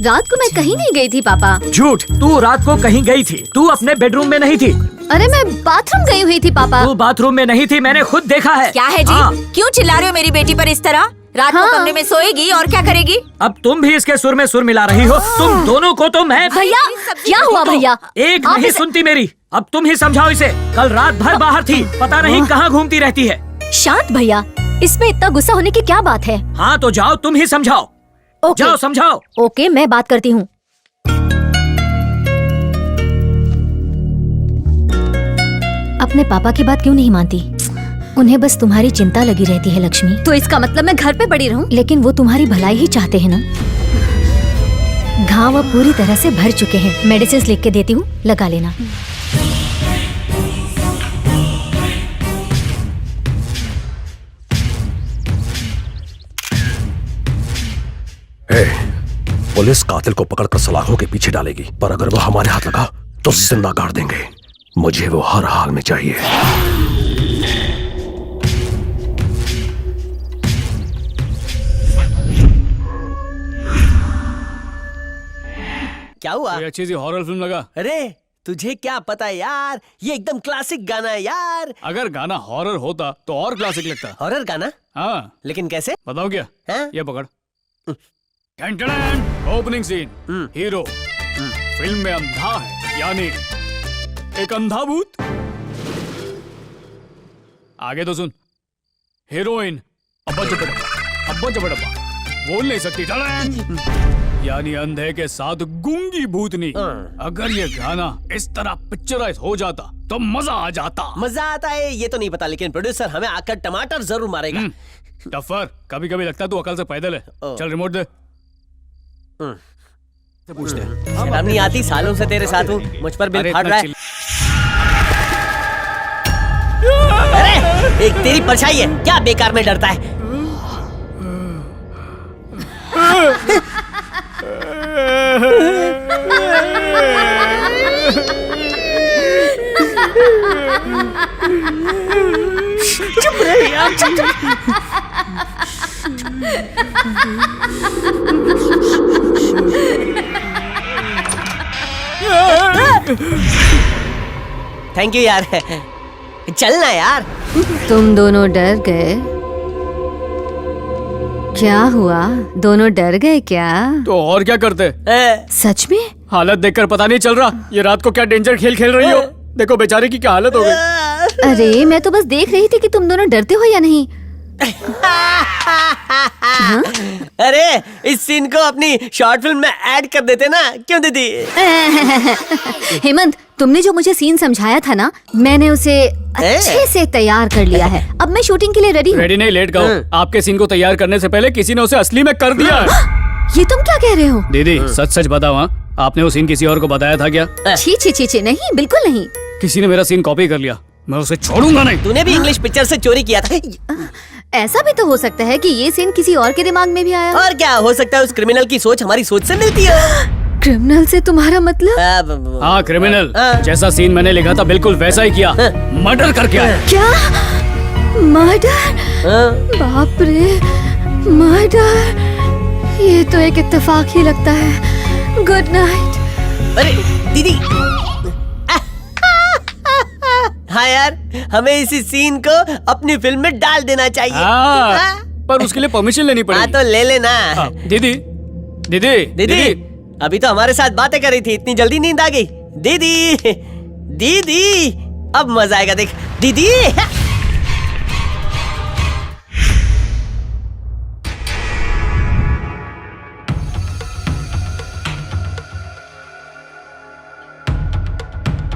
रात को मैं कहीं नहीं गई थी पापा। झूठ, तू रात को कहीं गई थी। तू अपने बेडरूम में नहीं थी। अरे मैं बाथरूम गई हुई थी पापा। तू बाथरूम में नहीं थी, मैंने खुद देखा है। क्या है जी? हाँ। क्यों चिल्ला रहे हो मेरी बेटी पर इस तरह? रात को कमरे में सोएगी और क्या करेगी? अब तुम भी इसके सुर में सुर मिला रही हो। तुम दोनों को तो मैं भैया क्या हुआ भैया? एक नहीं सुनती मेरी। अब तुम ही समझाओ इसे। कल रात भर बाहर थी, पता नहीं कहाँ घूमती रहती है। शांत भैया, इसमें इतना गुस्सा होने की क्या बात है? हाँ तो जाओ, तुम ही समझाओ। ओके। जाओ समझाओ। ओके, मैं बात करती हूँ। अपने पापा की बात क्यों नहीं मानती? उन्हें बस तुम्हारी चिंता लगी रहती है लक्ष्मी। तो इसका मतलब मैं घर पे पड़ी रहूं? लेकिन वो तुम्हारी भलाई ही चाहते हैं ना। घाव अब पूरी तरह से भर चुके हैं। मेडिसिन लिख के देती हूँ, लगा लेना। पुलिस कातिल को पकड़कर सलाखों के पीछे डालेगी, पर अगर वो हमारे हाथ लगा तो जिंदा गाड़ देंगे। मुझे वो हर हाल में चाहिए। क्या हुआ? कोई अच्छी सी हॉरर फिल्म लगा। अरे तुझे क्या पता यार, ये एकदम क्लासिक गाना है यार। अगर गाना हॉरर होता तो और क्लासिक लगता। हॉरर गाना? हाँ, लेकिन कैसे? बताओ क्या? हाँ? ये पकड़। Opening scene. हीरो फिल्म में अंधा है, यानी एक अंधा भूत। आगे तो सुन। हीरोइन अब्बा चपड़ब्बा बोल नहीं सकती, यानी अंधे के साथ गूंगी भूतनी। अगर ये गाना इस तरह पिक्चराइज हो जाता तो मजा आ जाता। मजा आता है ये तो नहीं पता, लेकिन प्रोड्यूसर हमें आकर टमाटर जरूर मारेगा। टफर, कभी कभी लगता है तू अकल से पैदल है। चल रिमोट दे। पूछते हैं। शर्म नहीं आती? सालों से तेरे साथ हूँ, मुझ पर बिल फाड़ रहा है। अरे एक तेरी परछाई है, क्या बेकार में डरता है? चुप रहे यार, चुप। थैंक यू यार। चलना यार। तुम दोनों डर गए? क्या हुआ? दोनों डर गए क्या? तो और क्या करते? सच में? हालत देखकर पता नहीं चल रहा ये रात को क्या डेंजर खेल खेल रही हो। देखो बेचारे की क्या हालत हो गई। अरे मैं तो बस देख रही थी कि तुम दोनों डरते हो या नहीं। हाँ? अरे इस सीन को अपनी शॉर्ट फिल्म में ऐड कर देते ना, क्यों दीदी? हेमंत, तुमने जो मुझे सीन समझाया था ना, मैंने उसे अच्छे से तैयार कर लिया है। अब मैं शूटिंग के लिए रेडी हूँ। रेडी नहीं, लेट गो। आपके सीन को तैयार करने से पहले किसी ने उसे असली में कर दिया है। ये तुम क्या कह रहे हो? दीदी सच सच बताओ, हाँ आपने वो सीन किसी और को बताया था क्या? छी छी छी छी, नहीं बिल्कुल नहीं। किसी ने मेरा सीन कॉपी कर लिया, मैं उसे छोड़ूंगा नहीं। तूने भी इंग्लिश पिक्चर से चोरी किया था? ऐसा भी तो हो सकता है कि ये सीन किसी और के दिमाग में भी आया। और क्या हो सकता है, उस क्रिमिनल की सोच हमारी सोच से मिलती है। क्रिमिनल से तुम्हारा मतलब? हाँ क्रिमिनल। जैसा सीन मैंने लिखा था बिल्कुल वैसा ही किया। मर्डर करके आया। क्या? मर्डर? बाप रे, मर्डर! ये तो एक इत्तेफाक ही लगता है। Good night. अरे दीदी, हाँ यार, हमें इसी सीन को अपनी फिल्म में डाल देना चाहिए। हाँ, पर उसके लिए परमिशन लेनी पड़ेगी। हाँ तो ले लेना। दीदी दीदी दीदी, अभी तो हमारे साथ बातें कर रही थी, इतनी जल्दी नींद आ गई? दीदी दीदी, अब मजा आएगा देख। दीदी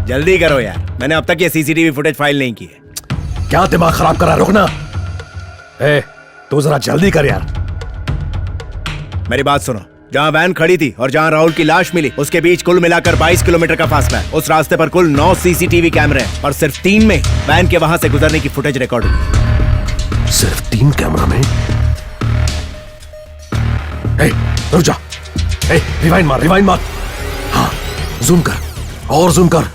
जल्दी करो यार, मैंने अब तक ये सीसीटीवी फुटेज फाइल नहीं की है। क्या दिमाग खराब कर रहा है? रुकना। तू जरा जल्दी कर यार। मेरी बात सुनो, जहाँ वैन खड़ी थी और जहाँ राहुल की लाश मिली उसके बीच कुल मिलाकर 22 किलोमीटर का फासला है। उस रास्ते पर कुल 9 सीसीटीवी कैमरे हैं और सिर्फ 3 में वैन के वहां से गुजरने की फुटेज रिकॉर्ड हुई। सिर्फ 3 कैमरा में? रुक जा। रिवाइंड मार। हाँ, जूम कर और जूम कर।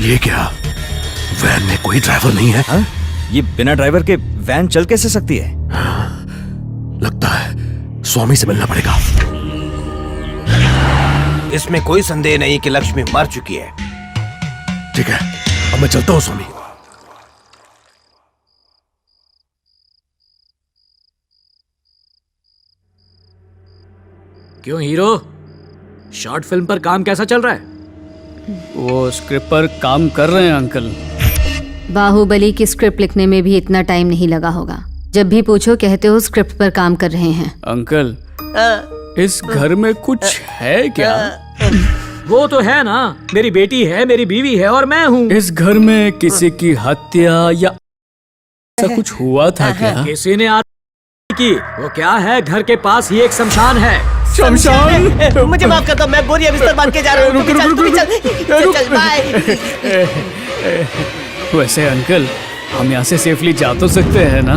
ये क्या? वैन में कोई ड्राइवर नहीं है? ये बिना ड्राइवर के वैन चल कैसे सकती है? लगता है स्वामी से मिलना पड़ेगा। इसमें कोई संदेह नहीं कि लक्ष्मी मर चुकी है। ठीक है, अब मैं चलता हूँ स्वामी। क्यों हीरो, शॉर्ट फिल्म पर काम कैसा चल रहा है? वो स्क्रिप्ट पर काम कर रहे हैं अंकल। बाहुबली की स्क्रिप्ट लिखने में भी इतना टाइम नहीं लगा होगा। जब भी पूछो कहते हो स्क्रिप्ट पर काम कर रहे हैं। अंकल, इस घर में कुछ है क्या? वो तो है ना, मेरी बेटी है, मेरी बीवी है और मैं हूँ। इस घर में किसी की हत्या या ऐसा कुछ हुआ था क्या? किसी ने की, वो क्या है, घर के पास ही एक शमशान है। शमशान? मुझे माफ कर दो, मैं बोरिया बिस्तर बांध के जा रहा हूँ। चल बाय। वैसे अंकल, हम यहाँ से सेफली जा तो सकते हैं ना?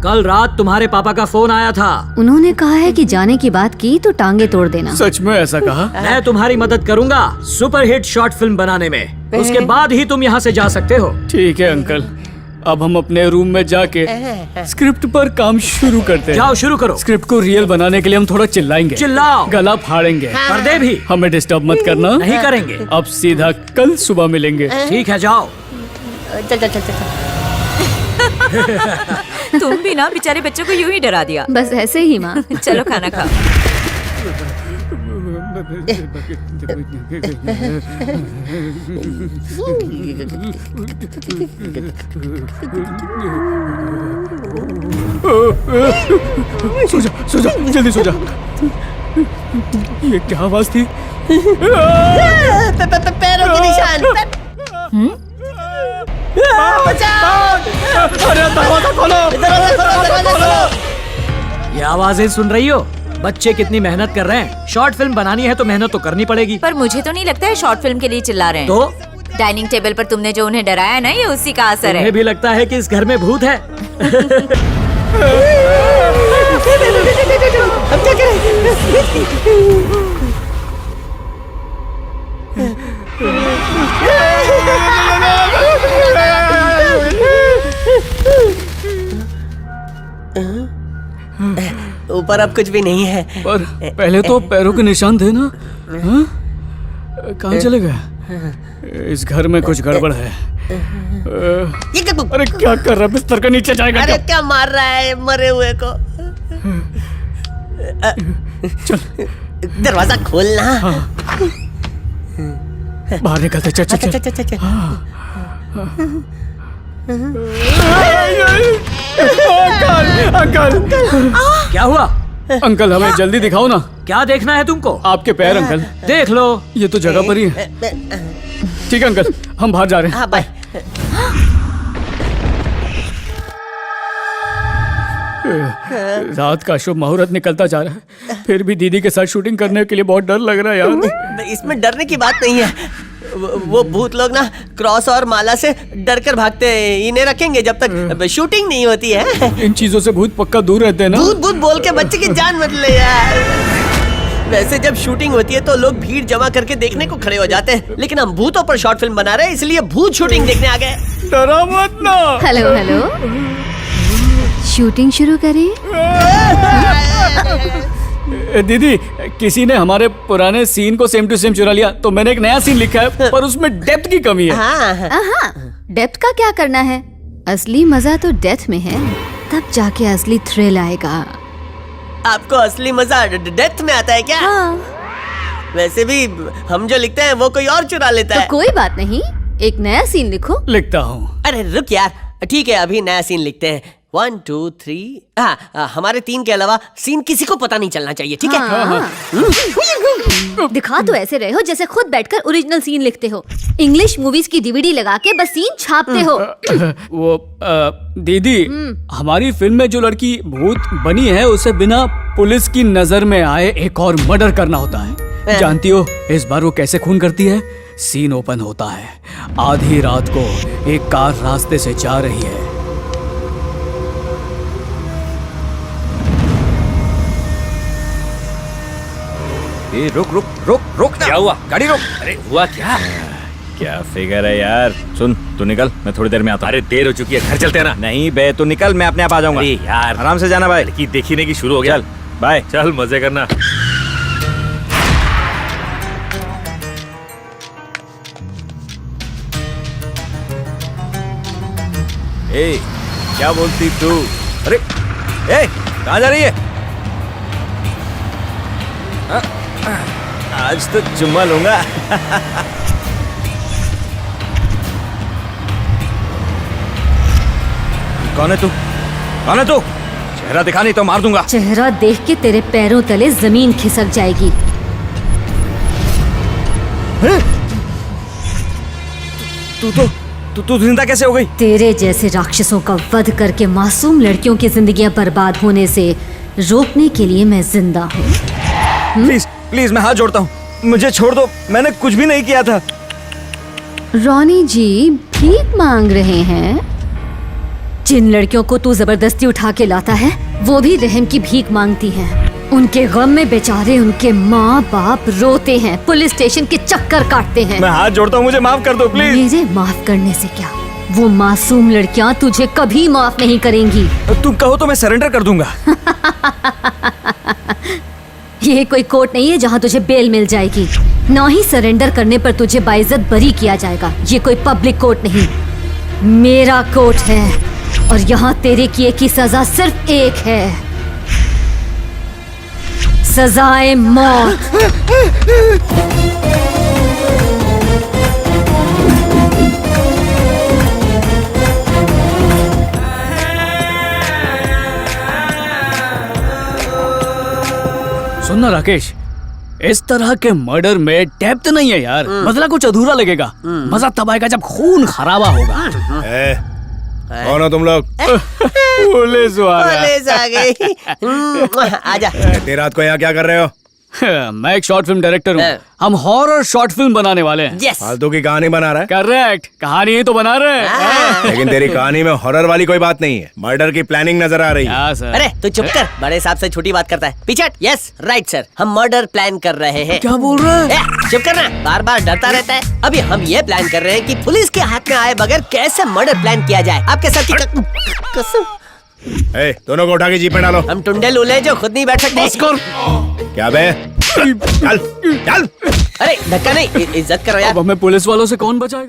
कल रात तुम्हारे पापा का फोन आया था। उन्होंने कहा है कि जाने की बात की तो टांगे तोड़ देना। सच में ऐसा कहा? मैं तुम्हारी मदद करूंगा सुपरहिट शॉर्ट फिल्म बनाने में। उसके बाद ही तुम यहाँ से जा सकते हो। ठीक है अंकल, अब हम अपने रूम में जाके स्क्रिप्ट पर काम शुरू करते हैं। जाओ, शुरू करो। स्क्रिप्ट को रियल बनाने के लिए हम थोड़ा चिल्लाएंगे, चिल्लाओ, गला फाड़ेंगे, पर्दे भी। हमें डिस्टर्ब मत करना। नहीं करेंगे। अब सीधा कल सुबह मिलेंगे। ठीक है, जाओ। चल। तुम भी ना बेचारे बच्चों को यूं ही डरा दिया। बस ऐसे ही माँ। चलो खाना खाओ। सो जा, जल्दी सो जा। ये क्या आवाज थी? पैरों के निशान। अरे दरवाजा खोलो! ये आवाजें सुन रही हो? बच्चे कितनी मेहनत कर रहे हैं। शॉर्ट फिल्म बनानी है तो मेहनत तो करनी पड़ेगी। पर मुझे तो नहीं लगता है शॉर्ट फिल्म के लिए चिल्ला रहे हैं। तो डाइनिंग टेबल पर तुमने जो उन्हें डराया ना, ये उसी का असर है। तुम्हें भी लगता है कि इस घर में भूत है? हम क्या करें? ऊपर अब कुछ भी नहीं है। पर पहले तो पैरों के निशान थे ना? कहाँ चले गए? इस घर में कुछ गड़बड़ है। ये क्या? अरे क्या कर रहा है? बिस्तर के नीचे जाएगा अरे क्या? क्या मार रहा है मरे हुए को? चल, दरवाजा खोलना। बाहर निकलते। चल चल चल। चल। अंकल, क्या हुआ? अंकल हमें जल्दी दिखाओ ना। क्या देखना है तुमको? आपके पैर अंकल। देख लो। ये तो जगह पर ही है। ठीक है अंकल, हम बाहर जा रहे हैं। हाँ बाय। रात का शुभ मुहूर्त निकलता जा रहा है, फिर भी दीदी के साथ शूटिंग करने के लिए बहुत डर लग रहा है यार। इसमें डरने की बात नहीं है। वो भूत लोग ना क्रॉस और माला से डर कर भागते हैं। इन्हें रखेंगे जब तक शूटिंग नहीं होती है। इन चीजों से भूत पक्का दूर रहते हैं ना? भूत भूत बोल के बच्चे की जान मत ले यार। वैसे जब शूटिंग होती है तो लोग भीड़ जमा करके देखने को खड़े हो जाते हैं, लेकिन हम भूतों पर शॉर्ट फिल्म बना रहे हैं, इसलिए भूत शूटिंग देखने आ गए। डरा मत ना। हेलो हेलो, शूटिंग शुरू करें? दीदी, किसी ने हमारे पुराने सीन को सेम टू सेम चुरा लिया, तो मैंने एक नया सीन लिखा है, पर उसमें डेप्थ की कमी है। हाँ। डेप्थ का क्या करना है? असली मजा तो डेथ में है, तब जाके असली थ्रिल आएगा। आपको असली मजा डेथ में आता है क्या? हाँ। वैसे भी हम जो लिखते हैं वो कोई और चुरा लेता है। तो कोई बात नहीं, एक नया सीन लिखो। लिखता हूँ। अरे रुक यार, ठीक है अभी नया सीन लिखते हैं। 1 2 3। हाँ, हमारे 3 के अलावा सीन किसी को पता नहीं चलना चाहिए, ठीक है? दिखा तो ऐसे रहे हो जैसे खुद बैठकर ओरिजिनल सीन लिखते हो। इंग्लिश मूवीज की डीवीडी लगा के बस सीन छापते हो। वो दीदी, हमारी फिल्म में जो लड़की भूत बनी है उसे बिना पुलिस की नजर में आए एक और मर्डर करना होता है। जानती हो इस बार वो कैसे खून करती है? सीन ओपन होता है, आधी रात को एक कार रास्ते से जा रही है। रुक रुक रुक रुक ना। क्या हुआ? गाड़ी रोक। अरे हुआ क्या? क्या फिगर है यार। सुन, तू निकल, मैं थोड़ी देर में आता हूँ। अरे देर हो चुकी है, घर चलते हैं ना। नहीं बे, तू निकल, मैं अपने आप आ जाऊंगा। अरे यार आराम से जाना भाई। लड़की देखने की शुरू हो गया। चल। बाय, चल मजे करना। ए, क्या बोलती तू? अरे, ए, कहाँ जा रही है? आज तो चुम्मा लूंगा। कौन है तू? कौन है तू? चेहरा दिखा नहीं तो मार दूंगा। चेहरा देख के तेरे पैरों तले जमीन खिसक जाएगी। तू जिंदा कैसे हो गई? तेरे जैसे राक्षसों का वध करके मासूम लड़कियों की जिंदगियां बर्बाद होने से रोकने के लिए मैं जिंदा हूँ। प्लीज प्लीज, मैं हाथ जोड़ता हूँ, मुझे छोड़ दो, मैंने कुछ भी नहीं किया था। रॉनी जी भीख मांग रहे हैं। जिन लड़कियों को तू जबरदस्ती उठा के लाता है वो भी रहम की भीख मांगती हैं। उनके गम में बेचारे उनके माँ बाप रोते हैं, पुलिस स्टेशन के चक्कर काटते हैं। मैं हाथ जोड़ता हूँ, मुझे माफ कर दो प्लीज। मेरे माफ करने से क्या, वो मासूम लड़कियाँ तुझे कभी माफ नहीं करेंगी। तुम कहो तो मैं सरेंडर कर दूंगा। ये कोई कोर्ट नहीं है जहाँ तुझे बेल मिल जाएगी, ना ही सरेंडर करने पर तुझे बाइज्जत बरी किया जाएगा। ये कोई पब्लिक कोर्ट नहीं, मेरा कोर्ट है और यहाँ तेरे किए की सजा सिर्फ एक है, सजाए मौत। सुनना राकेश, इस तरह के मर्डर में डेप्थ नहीं है यार, बदला कुछ अधूरा लगेगा। मजा तब आएगा जब खून खराबा होगा। कौन हो तुम लोग? पुलिस वाला। पुलिस आ गई। आजा। इतनी रात को यहाँ क्या कर रहे हो? मैं एक शॉर्ट फिल्म डायरेक्टर हूँ, हम हॉरर शॉर्ट फिल्म बनाने वाले हैं। यस। फालतू की कहानी बना रहा है? करेक्ट, कहानी ही तो बना रहे हैं। लेकिन तेरी कहानी में हॉरर वाली कोई बात नहीं है, मर्डर की प्लानिंग नजर आ रही है। हाँ सर। अरे तू चुप कर, बड़े साहब से छोटी बात करता है। पीछे। यस राइट सर, हम मर्डर प्लान कर रहे हैं। क्या बोल रहे हैं? चुप करना, बार बार डरता रहता है। अभी हम ये प्लान कर रहे हैं कि पुलिस के हाथ में आए बगैर कैसे मर्डर प्लान किया जाए। आपके साथ की कसम। दोनों को उठा के जीप में डालो। हम टुंडे लूले जो खुद नहीं बैठ सकते। क्या बे? चल चल। अरे धक्का नहीं, इज्जत करो यार। अब हमें पुलिस वालों से कौन बचाएगा?